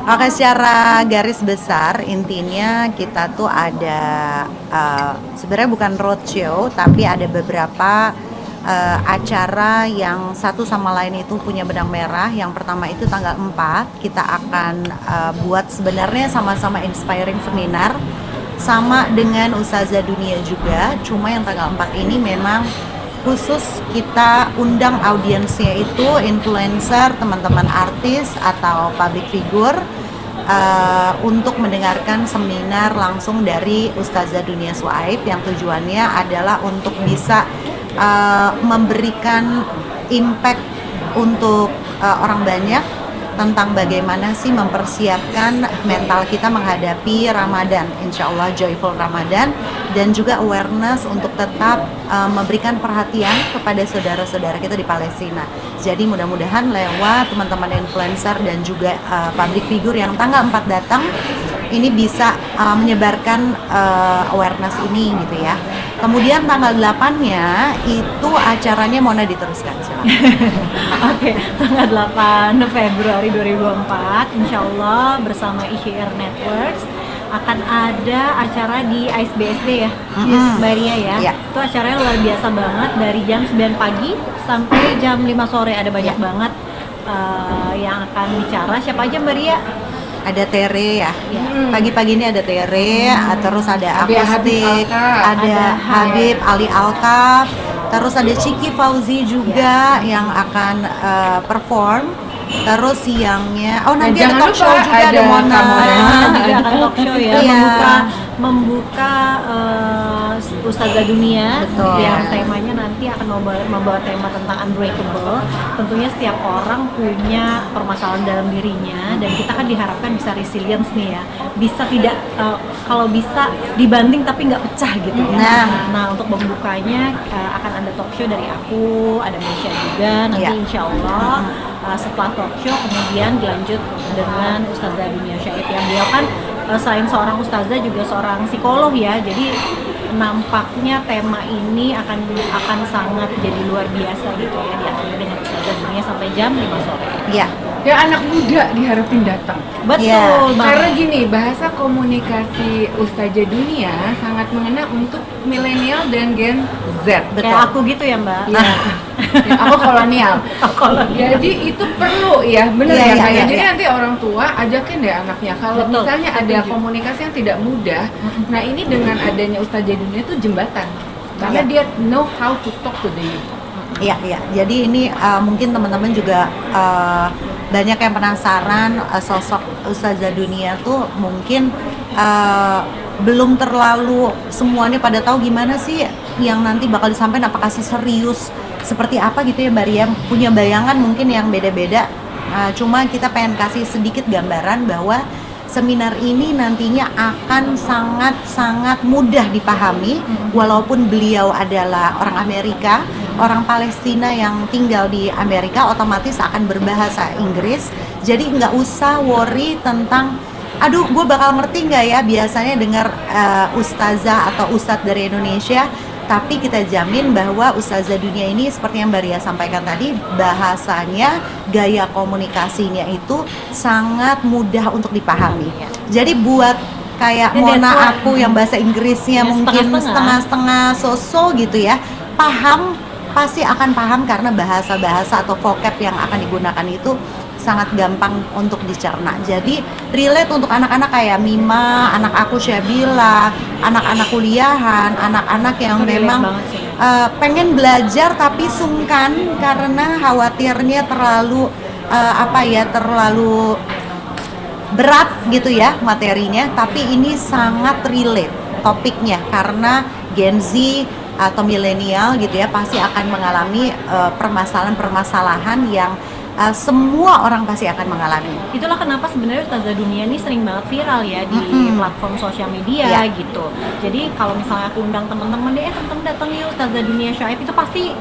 Oke, secara garis besar intinya kita tuh ada sebenarnya bukan roadshow, tapi ada beberapa acara yang satu sama lain itu punya benang merah. Yang pertama itu tanggal 4 kita akan buat sebenarnya sama-sama inspiring seminar sama dengan Ustazah Dunia juga. Cuma yang tanggal 4 ini memang khusus kita undang audiensnya itu influencer, teman-teman artis atau public figure untuk mendengarkan seminar langsung dari Ustazah Dunia Suaib yang tujuannya adalah untuk bisa memberikan impact untuk orang banyak tentang bagaimana sih mempersiapkan mental kita menghadapi Ramadan, insya Allah joyful Ramadan, dan juga awareness untuk tetap memberikan perhatian kepada saudara-saudara kita di Palestina. Jadi mudah-mudahan lewat teman-teman influencer dan juga public figure yang tanggal 4 datang ini bisa menyebarkan awareness ini gitu ya. Kemudian tanggal 8-nya itu acaranya Mona diteruskan, silakan. Oke, tanggal 8 Februari 2004 Insya Allah bersama ICR Networks akan ada acara di ISBSD ya, Mbak Ria ya. Yeah. Itu acaranya luar biasa banget, dari jam 9 pagi sampai jam 5 sore ada banyak banget yang akan bicara. Siapa aja Mbak Ria? Ada Tere ya, pagi-pagi ini ada Tere, terus ada Ada akustik, Habib Alka, ada Habib Ali Alkaf, terus ada Ciki Fauzi juga yang akan perform. Terus siangnya, nanti ada talk show juga, ada Mona. Juga akan talk show ya, membuka Ustazah Dunia. Betul. Yang temanya nanti akan membawa tema tentang unbreakable. Tentunya setiap orang punya permasalahan dalam dirinya, dan kita kan diharapkan bisa resilience nih ya, bisa tidak kalau bisa dibanting tapi nggak pecah gitu ya. Nah untuk membukanya akan ada talk show dari aku, ada Mesya juga nanti insya Allah. Setelah talk show kemudian dilanjut dengan Ustazah Dunia Syaib yang beliau kan selain seorang ustazah juga seorang psikolog ya, jadi nampaknya tema ini akan sangat jadi luar biasa gitu ya, diakhiri dengan Ustazah Dunia sampai jam 5 sore. Iya. Ya anak muda diharapin datang. Betul. Karena gini, bahasa komunikasi Ustazah Dunia sangat mengena untuk milenial dan Gen Z. Kayak aku gitu ya Mbak. Ya, aku kolonial. Jadi itu perlu ya, bener ya kayak. Jadi nanti orang tua ajakin deh anaknya. Kalau misalnya ada komunikasi yang tidak mudah, nah ini dengan adanya Ustazah Dunia itu jembatan. Karena dia know how to talk to the youth. Iya. Jadi ini mungkin teman-teman juga banyak yang penasaran sosok Ustazah Dunia tuh mungkin belum terlalu semuanya pada tahu gimana sih yang nanti bakal disampaikan, apakah serius seperti apa gitu ya Mbak Ria, punya bayangan mungkin yang beda-beda. Cuma kita pengen kasih sedikit gambaran bahwa seminar ini nantinya akan sangat-sangat mudah dipahami, walaupun beliau adalah orang Amerika, orang Palestina yang tinggal di Amerika, otomatis akan berbahasa Inggris. Jadi nggak usah worry tentang, aduh gue bakal ngerti nggak ya, biasanya dengar ustazah atau ustadz dari Indonesia. Tapi kita jamin bahwa Ustazah Dunia ini seperti yang Mbak Ria sampaikan tadi, bahasanya, gaya komunikasinya itu sangat mudah untuk dipahami. Jadi buat kayak Mona aku yang bahasa Inggrisnya mungkin setengah-setengah so-so gitu ya, pasti akan paham karena bahasa-bahasa atau vocab yang akan digunakan itu sangat gampang untuk dicerna. Jadi relate untuk anak-anak kayak Mima, anak aku Syabila, anak-anak kuliahan, anak-anak yang memang pengen belajar tapi sungkan karena khawatirnya terlalu terlalu berat gitu ya materinya. Tapi ini sangat relate topiknya karena Gen Z atau milenial gitu ya pasti akan mengalami permasalahan-permasalahan yang semua orang pasti akan mengalami. Itulah kenapa sebenarnya Ustazah Dunia ini sering banget viral ya di platform sosial media gitu. Jadi kalau misalnya aku undang teman-teman teman-teman datang yuk Ustazah Dunia Syaib, itu pasti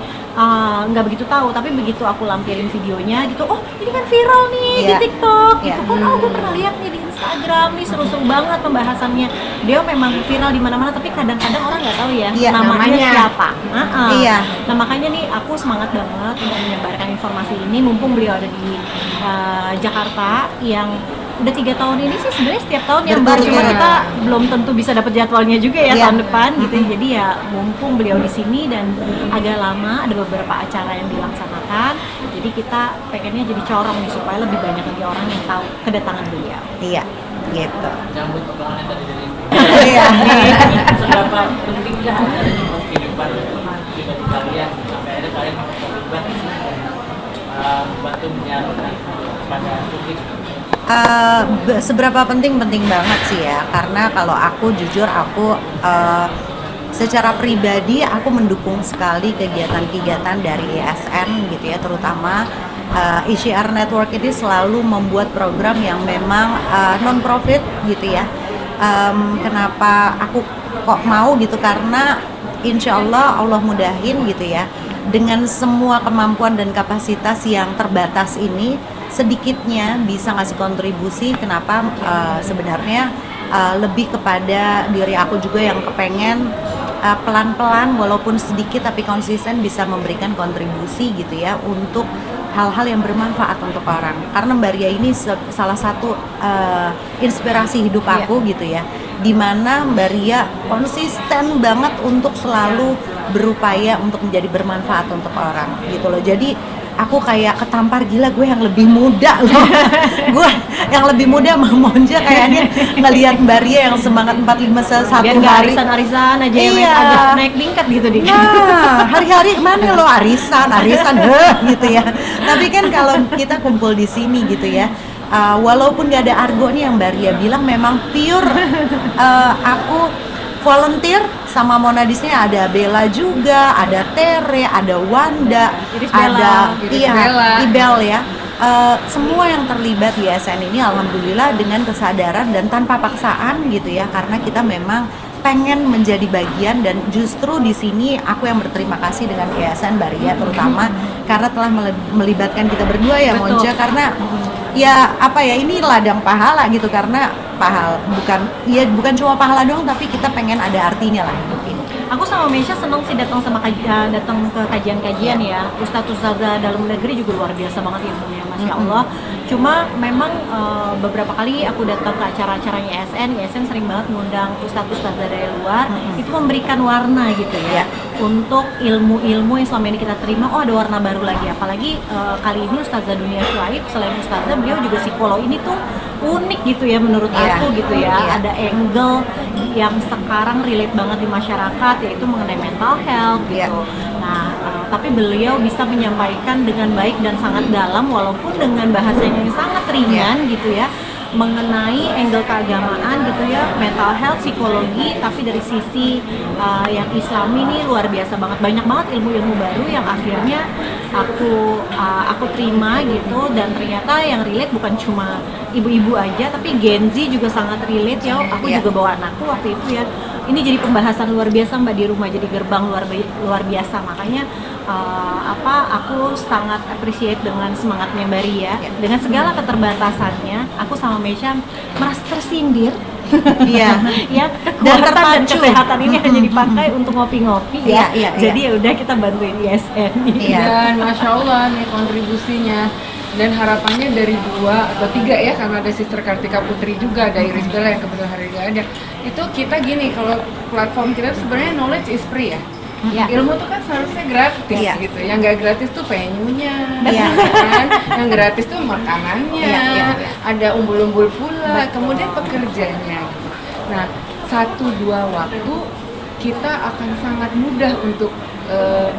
nggak begitu tahu, tapi begitu aku lampirin videonya gitu, oh ini kan viral nih di TikTok gitu kan, oh gue pernah lihat nih di Instagram nih, seru-seru banget pembahasannya. Dia memang viral di mana-mana, tapi kadang-kadang orang nggak tahu ya namanya siapa. Nah makanya nih aku semangat banget untuk menyebarkan informasi ini, mumpung beliau ada di Jakarta yang udah 3 tahun ini sih sebenarnya setiap tahun ya Mbak, Berturut-turut. cuma kita belum tentu bisa dapat jadwalnya juga ya Iya. tahun depan gitu. Jadi ya mumpung beliau di sini dan agak lama ada beberapa acara yang dilaksanakan, jadi kita pengennya jadi corong nih supaya lebih banyak lagi orang yang tahu kedatangan beliau. Iya, gitu. Nyambut omongannya tadi dari Iya. seberapa pentingkah dari kehidupan pribadi kalian sampai akhirnya kalian mau terlibat membantu menyalurkan kepada publik. Seberapa penting banget sih ya, karena kalau aku jujur secara pribadi aku mendukung sekali kegiatan-kegiatan dari ISN gitu ya, terutama ECR Network ini selalu membuat program yang memang non-profit gitu ya. Kenapa aku kok mau gitu, karena insya Allah mudahin gitu ya, dengan semua kemampuan dan kapasitas yang terbatas ini sedikitnya bisa ngasih kontribusi. Kenapa sebenarnya lebih kepada diri aku juga yang kepengen pelan-pelan walaupun sedikit tapi konsisten bisa memberikan kontribusi gitu ya untuk hal-hal yang bermanfaat untuk orang. Karena Mbak Ria ini salah satu inspirasi hidup aku gitu ya, dimana Mbak Ria konsisten banget untuk selalu berupaya untuk menjadi bermanfaat untuk orang gitu loh. Jadi aku kayak ketampar, gila gue yang lebih muda loh. Gue yang lebih muda mah Monja kayaknya ngelihat Mbak Ria yang semangat 45 satu Biar nggak hari. arisan-arisan aja yang Iya. agak naik tingkat gitu dikit. Nah, hari-hari mana lo arisan gitu ya. Tapi kan kalau kita kumpul di sini gitu ya, walaupun gak ada argo nih yang Mbak Ria bilang, memang pure aku volunteer sama Monadisnya, ada Bella juga, ada Tere, ada Wanda, Iris Bella. ada Iris Bella. Ibel ya. Semua yang terlibat di SN ini alhamdulillah dengan kesadaran dan tanpa paksaan gitu ya, karena kita memang pengen menjadi bagian. Dan justru di sini aku yang berterima kasih dengan Yayasan Mbak Ria terutama karena telah melibatkan kita berdua ya Betul. Monja, karena ya apa ya, ini ladang pahala gitu, karena bukan cuma pahala doang tapi kita pengen ada artinya lah hidup ini. Aku sama Mesya seneng sih datang datang ke kajian-kajian ya. Ustadz-ustadzah dalam negeri juga luar biasa banget ilmunya, Masya Allah. Cuma memang beberapa kali aku datang ke acara-acaranya ISN sering banget ngundang ustadz-ustadzah dari luar. Itu memberikan warna gitu ya, untuk ilmu-ilmu yang selama ini kita terima. Oh, ada warna baru lagi. Apalagi kali ini Ustazah Dunia Syuaib, selain ustazah, beliau juga psikolog. Ini tuh unik gitu ya menurut aku gitu ya. Ada angle yang sekarang relate banget di masyarakat, yaitu mengenai mental health gitu. Nah, tapi beliau bisa menyampaikan dengan baik dan sangat dalam, walaupun dengan bahasa yang sangat ringan gitu ya, mengenai angle keagamaan gitu ya, mental health, psikologi, tapi dari sisi yang Islami ini luar biasa banget. Banyak banget ilmu-ilmu baru yang akhirnya aku terima gitu, dan ternyata yang relate bukan cuma ibu-ibu aja, tapi Gen Z juga sangat relate ya. Aku juga bawa anakku waktu itu ya. Ini jadi pembahasan luar biasa Mbak di rumah, jadi gerbang luar biasa. Makanya aku sangat appreciate dengan semangatnya Mbak Ria. Dengan segala keterbatasannya, aku sama Mesya merasa tersindir. Iya. Ya, kekuatan dan kesehatan ini hanya dipakai untuk ngopi-ngopi ya. Jadi ya udah kita bantuin ISN. Dan Masya Allah nih kontribusinya. Dan harapannya dari 2 atau 3 ya, karena ada Sister Kartika Putri juga, ada Iris Bella yang kebetulan hari ini ada. Itu kita gini, kalau platform kita sebenarnya knowledge is free ya. Ilmu tuh kan seharusnya gratis gitu. Yang nggak gratis tuh venue-nya, kan? Yang gratis tuh makanannya, ada umbul-umbul pula, kemudian pekerjanya. Nah, 1-2 waktu kita akan sangat mudah untuk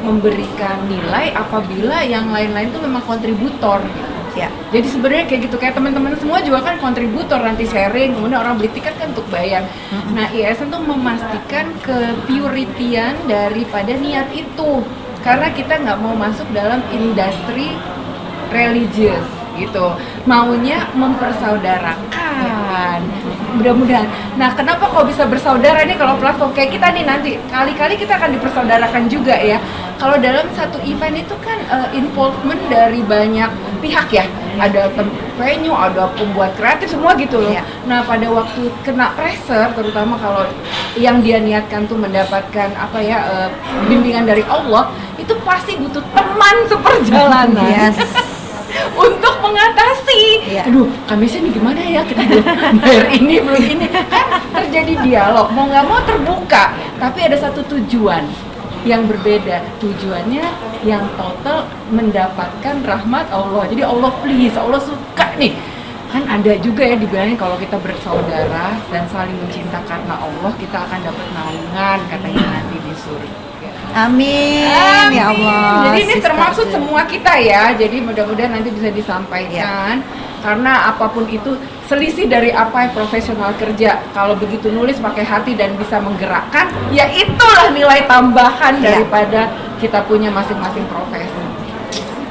memberikan nilai apabila yang lain-lain tuh memang kontributor gitu. Jadi sebenarnya kayak gitu, kayak teman-teman semua juga kan kontributor, nanti sharing, kemudian orang beli tiket kan untuk bayar. Nah, ISN tuh memastikan ke-purity-an daripada niat itu, karena kita nggak mau masuk dalam industri religious gitu, maunya mempersaudarakan. Mudah-mudahan. Nah, kenapa kok bisa bersaudara nih kalau platform kayak kita nih, nanti kali-kali kita akan dipersaudarakan juga ya. Kalau dalam satu event itu kan involvement dari banyak pihak ya. Ada venue, ada pembuat kreatif, semua gitu loh. Nah, pada waktu kena pressure, terutama kalau yang dia niatkan tuh mendapatkan bimbingan dari Allah, itu pasti butuh teman seperjalanan. untuk mengatasi. Iya. Aduh, kamisnya nih gimana ya, kita belum bayar ini, belum ini. Kan terjadi dialog, mau nggak mau terbuka, tapi ada satu tujuan yang berbeda. Tujuannya yang total mendapatkan rahmat Allah. Jadi Allah please, Allah suka nih. Kan ada juga ya dibilangin kalau kita bersaudara dan saling mencinta karena Allah, kita akan dapat naungan katanya nanti di surga. Amin. Ya Allah. Jadi ini Sister termaksud Jen. semua kita ya. Jadi mudah-mudahan nanti bisa disampaikan. Karena apapun itu selisih dari apa yang profesional kerja. Kalau begitu nulis pakai hati dan bisa menggerakkan, ya itulah nilai tambahan daripada kita punya masing-masing profesi.